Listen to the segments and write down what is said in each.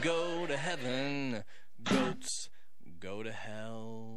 go to heaven. Goats go to hell.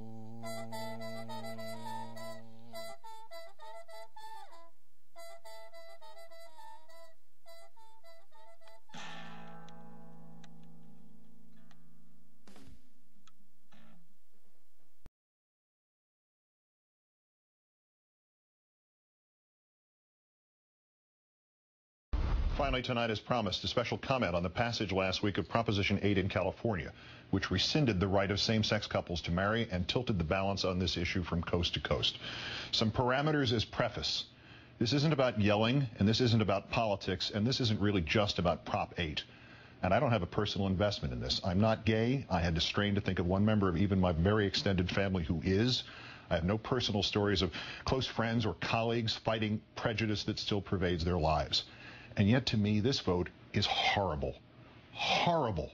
Finally tonight, as promised, a special comment on the passage last week of Proposition 8 in California, which rescinded the right of same-sex couples to marry and tilted the balance on this issue from coast to coast. Some parameters as preface. This isn't about yelling, and this isn't about politics, and this isn't really just about Prop 8. And I don't have a personal investment in this. I'm not gay. I had to strain to think of one member of even my very extended family who is. I have no personal stories of close friends or colleagues fighting prejudice that still pervades their lives. And yet, to me, this vote is horrible. Horrible.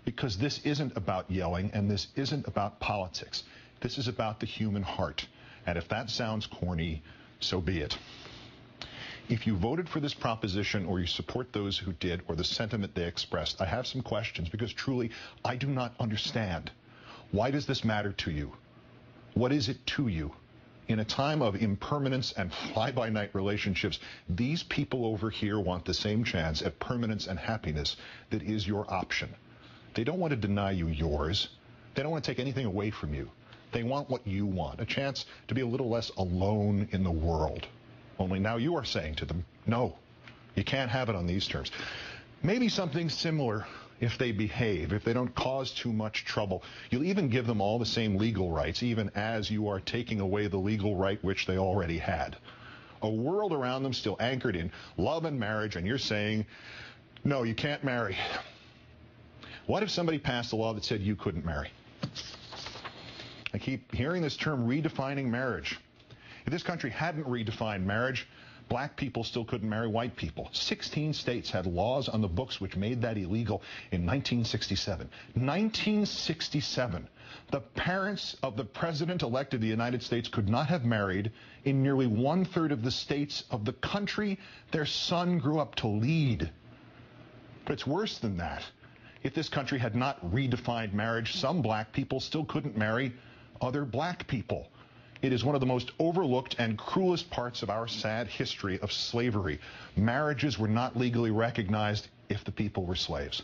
Because this isn't about yelling, and this isn't about politics. This is about the human heart. And if that sounds corny, so be it. If you voted for this proposition, or you support those who did, or the sentiment they expressed, I have some questions, because truly, I do not understand. Why does this matter to you? What is it to you? In a time of impermanence and fly-by-night relationships, these people over here want the same chance at permanence and happiness that is your option. They don't want to deny you yours. They don't want to take anything away from you. They want what you want, a chance to be a little less alone in the world. Only now you are saying to them, no, you can't have it on these terms. Maybe something similar if they behave, if they don't cause too much trouble. You'll even give them all the same legal rights, even as you are taking away the legal right which they already had. A world around them still anchored in love and marriage, and you're saying, no, you can't marry. What if somebody passed a law that said you couldn't marry? I keep hearing this term, redefining marriage. If this country hadn't redefined marriage, black people still couldn't marry white people. 16 states had laws on the books which made that illegal in 1967. 1967. The parents of the president-elect of the United States could not have married in nearly one-third of the states of the country their son grew up to lead. But it's worse than that. If this country had not redefined marriage, some black people still couldn't marry other black people. It is one of the most overlooked and cruelest parts of our sad history of slavery. Marriages were not legally recognized if the people were slaves.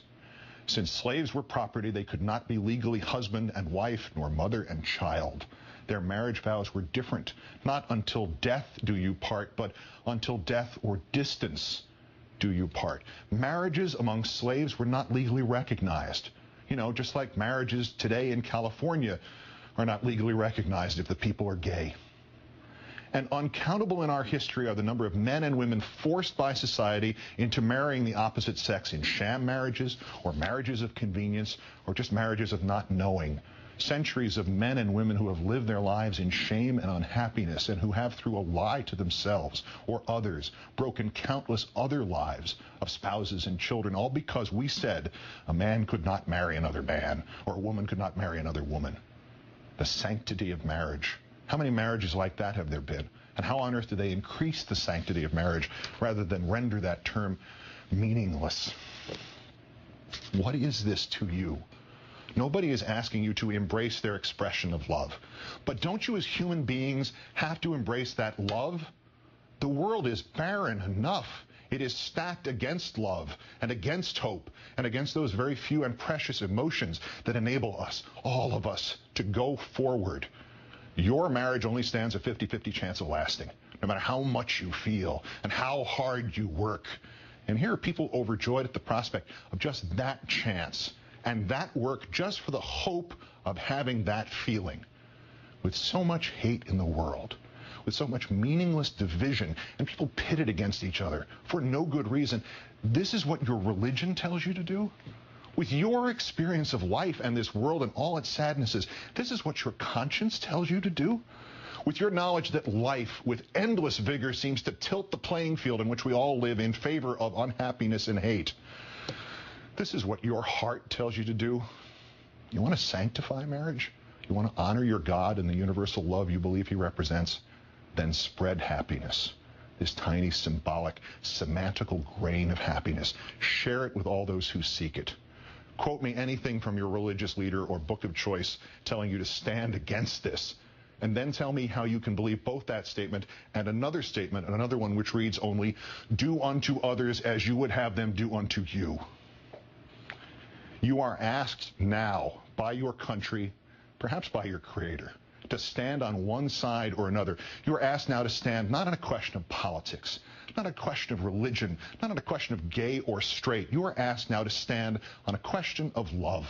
Since slaves were property, they could not be legally husband and wife, nor mother and child. Their marriage vows were different. Not until death do you part, but until death or distance do you part. Marriages among slaves were not legally recognized. You know, just like marriages today in California are not legally recognized if the people are gay. And uncountable in our history are the number of men and women forced by society into marrying the opposite sex in sham marriages, or marriages of convenience, or just marriages of not knowing. Centuries of men and women who have lived their lives in shame and unhappiness, and who have, through a lie to themselves or others, broken countless other lives of spouses and children, all because we said a man could not marry another man, or a woman could not marry another woman. The sanctity of marriage. How many marriages like that have there been? And how on earth do they increase the sanctity of marriage rather than render that term meaningless? What is this to you? Nobody is asking you to embrace their expression of love. But don't you as human beings have to embrace that love? The world is barren enough. It is stacked against love and against hope and against those very few and precious emotions that enable us, all of us, to go forward. Your marriage only stands a 50-50 chance of lasting, no matter how much you feel and how hard you work. And here are people overjoyed at the prospect of just that chance and that work just for the hope of having that feeling. With so much hate in the world, with so much meaningless division, and people pitted against each other for no good reason, this is what your religion tells you to do? With your experience of life and this world and all its sadnesses, this is what your conscience tells you to do? With your knowledge that life, with endless vigor, seems to tilt the playing field in which we all live in favor of unhappiness and hate, this is what your heart tells you to do? You want to sanctify marriage? You want to honor your God and the universal love you believe he represents? Then spread happiness. This tiny symbolic, semantical grain of happiness. Share it with all those who seek it. Quote me anything from your religious leader or book of choice telling you to stand against this. And then tell me how you can believe both that statement and another statement, and another one which reads only, do unto others as you would have them do unto you. You are asked now by your country, perhaps by your creator, to stand on one side or another. You are asked now to stand not on a question of politics, not a question of religion, not on a question of gay or straight. You are asked now to stand on a question of love.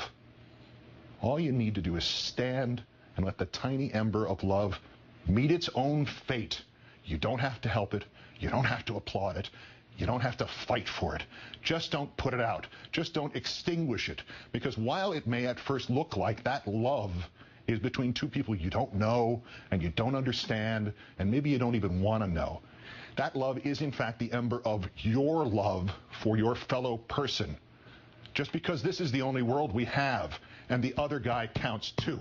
All you need to do is stand and let the tiny ember of love meet its own fate. You don't have to help it. You don't have to applaud it. You don't have to fight for it. Just don't put it out. Just don't extinguish it. Because while it may at first look like that love is between two people you don't know and you don't understand and maybe you don't even want to know, that love is in fact the ember of your love for your fellow person. Just because this is the only world we have and the other guy counts too.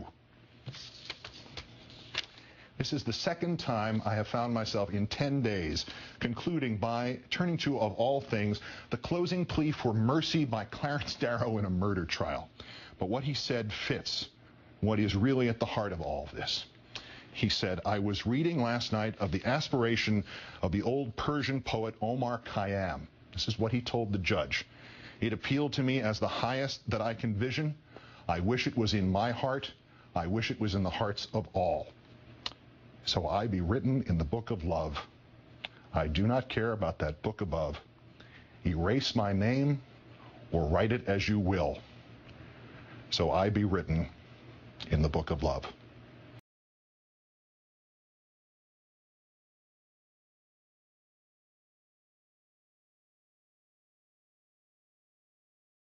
This is the second time I have found myself in 10 days concluding by turning to, of all things, the closing plea for mercy by Clarence Darrow in a murder trial. But what he said fits what is really at the heart of all of this. He said, I was reading last night of the aspiration of the old Persian poet Omar Khayyam. This is what he told the judge. It appealed to me as the highest that I can vision. I wish it was in my heart. I wish it was in the hearts of all. So I be written in the book of love. I do not care about that book above. Erase my name or write it as you will. So I be written in the book of love.